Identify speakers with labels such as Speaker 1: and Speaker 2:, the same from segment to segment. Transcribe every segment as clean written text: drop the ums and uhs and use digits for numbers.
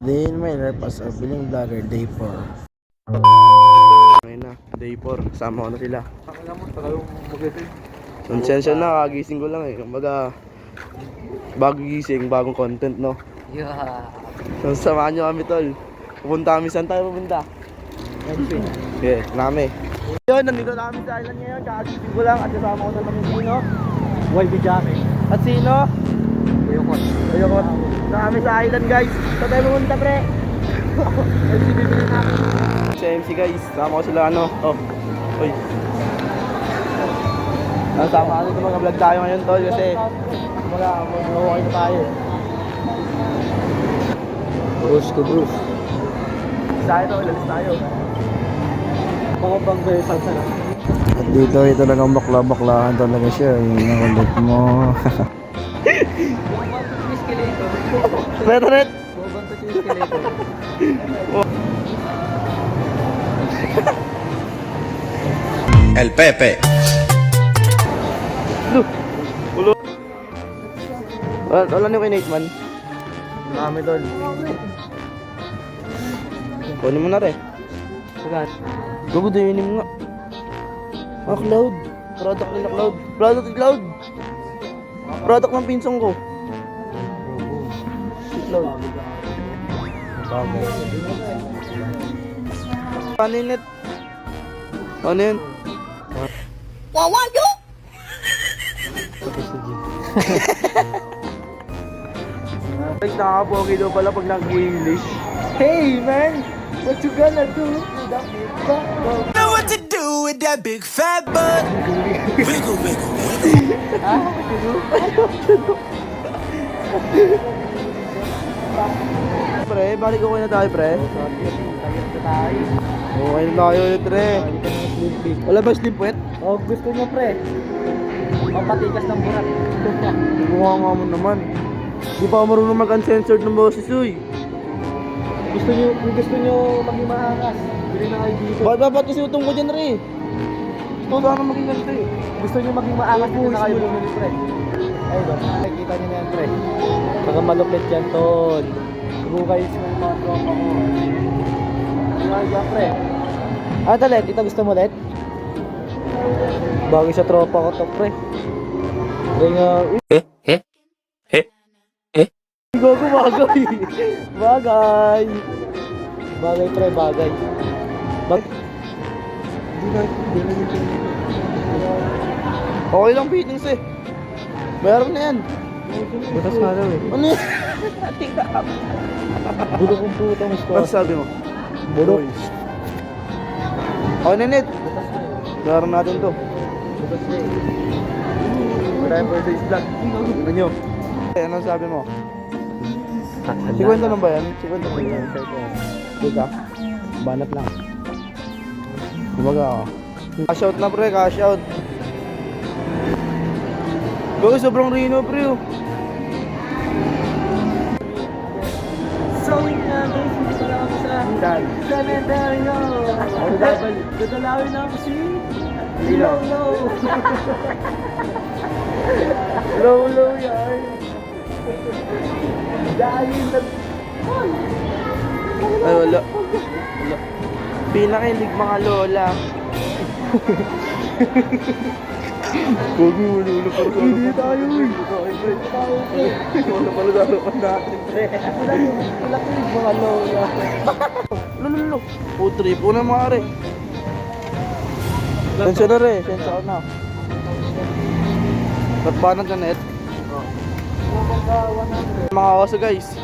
Speaker 1: Din may purpose of being vlogger day 4. Ngayon na, day 4. Sama ko na sila.
Speaker 2: Akala mo, tagal yung mag-edit.
Speaker 1: Konsensya na, kagising ko lang eh. Kumbaga, bagong gising, bagong content, no?
Speaker 2: Yeah.
Speaker 1: So, samahan nyo kami, tol. Pupunta kami, saan tayo pupunta? Yeah, nami. Yun, nandito na kami sa island ngayon. Kakagising ko lang at kasama ko na namin sino?
Speaker 2: YB Jame.
Speaker 1: At sino?
Speaker 2: Ayokot.
Speaker 1: Ayokot. Na kami sa island, guys. Saan tayo pupunta, pre?
Speaker 2: MC bibili namin.
Speaker 1: Sa MC, guys. Sama ko sila, ano? Oh. Uy. Sama kami sa mga vlog tayo ngayon, tol. Kasi mag-okay na tayo.
Speaker 2: Bruce ko, Bruce.
Speaker 1: Tayo, tol. Lalis tayo.
Speaker 2: Mga bang kayo salsa na.
Speaker 1: At dito, ito talagang bakla-baklahan talaga siya. Yung nakulit mo. Red.
Speaker 2: Bubanto si Escalator.
Speaker 3: El Pepe.
Speaker 1: Ulo. Wala niyo kay Nate, man. Marami, tol. Kunin mo na rin.
Speaker 2: Sagat.
Speaker 1: Gagudinin mo nga. Ah, Cloud. Product nila, Cloud. Product ni Cloud. Product ng pinsong ko. Si Cloud.
Speaker 2: Bagay.
Speaker 1: Ano yun, Net? Ano yun?
Speaker 2: Tapos si Jim.
Speaker 1: Guys, nakakapogi daw pala pag nag-English. Hey, man! What you gonna do?
Speaker 3: Know what to do with that big fat butt. Wiggle, wiggle, wiggle.
Speaker 1: Pre, balik okay na tayo, pre. Okay na tayo ulit, pre. Wala ba slim puwet?
Speaker 2: Oh, gusto nyo pre. Pampatikas ng burat.
Speaker 1: Mukha nga mo naman. Di pa ako marunong mag-uncensored ng boses, uy.
Speaker 2: Gusto nyo maging maangas. Bili na kayo dito.
Speaker 1: Ba't kasi utong ko dyan, re? Gusto sana maging ganito eh.
Speaker 2: Gusto nyo maging maangas, bili na kayo bumili pre. Ayun ba? Nakikita nyo na yan pre. Saka malupit yan tol. Bukay sa mga tropa ko. Ayun ba pre? Ah talit, kita gusto mo ulit? Bagay sa tropa ko to pre. Pre nga.
Speaker 1: Gago, bagay. Bagay.
Speaker 2: Bagay pre, bagay.
Speaker 1: Okay lang fittings eh. Meron na yan.
Speaker 2: Butas nga daw eh.
Speaker 1: Ano yan?
Speaker 2: Budo kong putang
Speaker 1: Ano
Speaker 2: squad.
Speaker 1: sabi mo?
Speaker 2: Budo.
Speaker 1: Okay na, Net.
Speaker 2: Butas na eh.
Speaker 1: Meron natin to.
Speaker 2: Butas na eh.
Speaker 1: Time for this vlog. Ano nyo? Anong sabi mo?
Speaker 2: Kakala.
Speaker 1: 50 lang ba yan? 50 lang ba yan? Diba?
Speaker 2: Banat lang.
Speaker 1: Kumbaga ako. Cash out na, pre, cash out. Bago, sobrang rino, pre. Oh.
Speaker 2: So nga guys, dito lang ako sa
Speaker 1: Saan?
Speaker 2: cemetery no. Dadalawin na ako si
Speaker 1: Sino?
Speaker 2: Lolo.
Speaker 1: Low yan.
Speaker 2: Dahil nag...
Speaker 1: Ay, wala. Pinakilig mga lola. Gogi, ulo pa rin. Hindi tayo, uy. Wala pala sa harapan natin, pre.
Speaker 2: Pinakilig mga lola.
Speaker 1: Lululu. Putri po na mga re. Sensya na re. Sensya ko na. Ba't ba nang ganet? Mga oso, guys.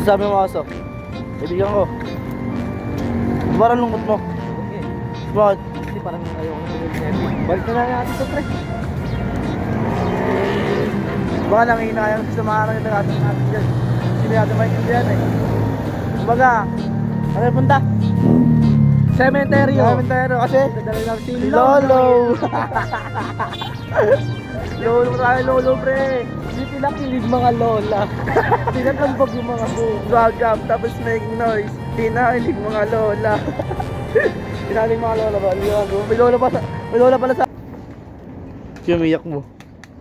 Speaker 1: Sabi mo aso. Ibigyan ko. Parang lungkot mo.
Speaker 2: Okay.
Speaker 1: Bakit?
Speaker 2: Kasi parang ayaw ko na balik na lang natin ito pre.
Speaker 1: Baka nanginayang sa mga natin dyan. Hindi natin maintindihan eh. Kumbaga, ano yung punta?
Speaker 2: Cemetery
Speaker 1: Cemetery kasi
Speaker 2: dadalawin na ako si
Speaker 1: Lolo. Lolo tayo, Lolo, pre.
Speaker 2: Hindi pinakilig mga lola. Tinatambog yung mga buong.
Speaker 1: Wagam, tapos making noise. Pinakilig mga lola. Pinakilig mga lola ba? May lola pa sa... May lola pala sa... Umiyak mo.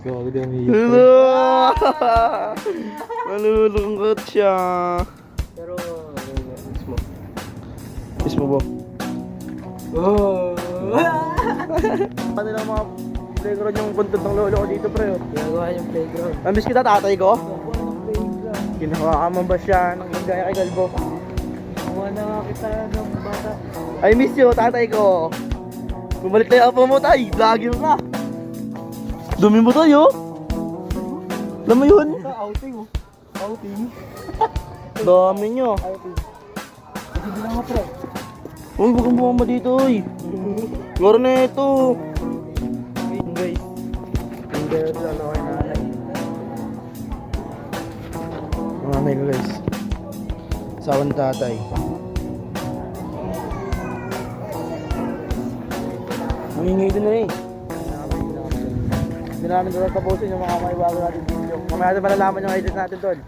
Speaker 2: Gawa ko din umiyak.
Speaker 1: Hello! Nalulungkot siya.
Speaker 2: Pero, mismo.
Speaker 1: Kiss mo ba?
Speaker 2: Oh!
Speaker 1: Ano lang mga playground yung content ng lolo ko dito pre oh.
Speaker 2: Ginagawa yung playground.
Speaker 1: Namiss kita tatay ko?
Speaker 2: Ginagawa ng playground.
Speaker 1: Ginawa ka man ba siya ng gaya kay Galbo?
Speaker 2: Gumawa na nga kita ng bata.
Speaker 1: I miss you tatay ko. Bumalik tayo apa mo tay, vlogger ka. Dumi mo tayo. Alam mo yun?
Speaker 2: Outing oh. Outing.
Speaker 1: Dami nyo.
Speaker 2: Outing. Sige lang nga pre.
Speaker 1: Uy, huwag kang bumama dito oy. Garo na ito. Guys. Hindi ito ano kay nanay. Nanay ko guys. Asawa ni tatay. Nangingi din na eh. Hindi namin doon tapusin yung mga maiwago natin video. Mamaya natin malalaman yung edit natin doon.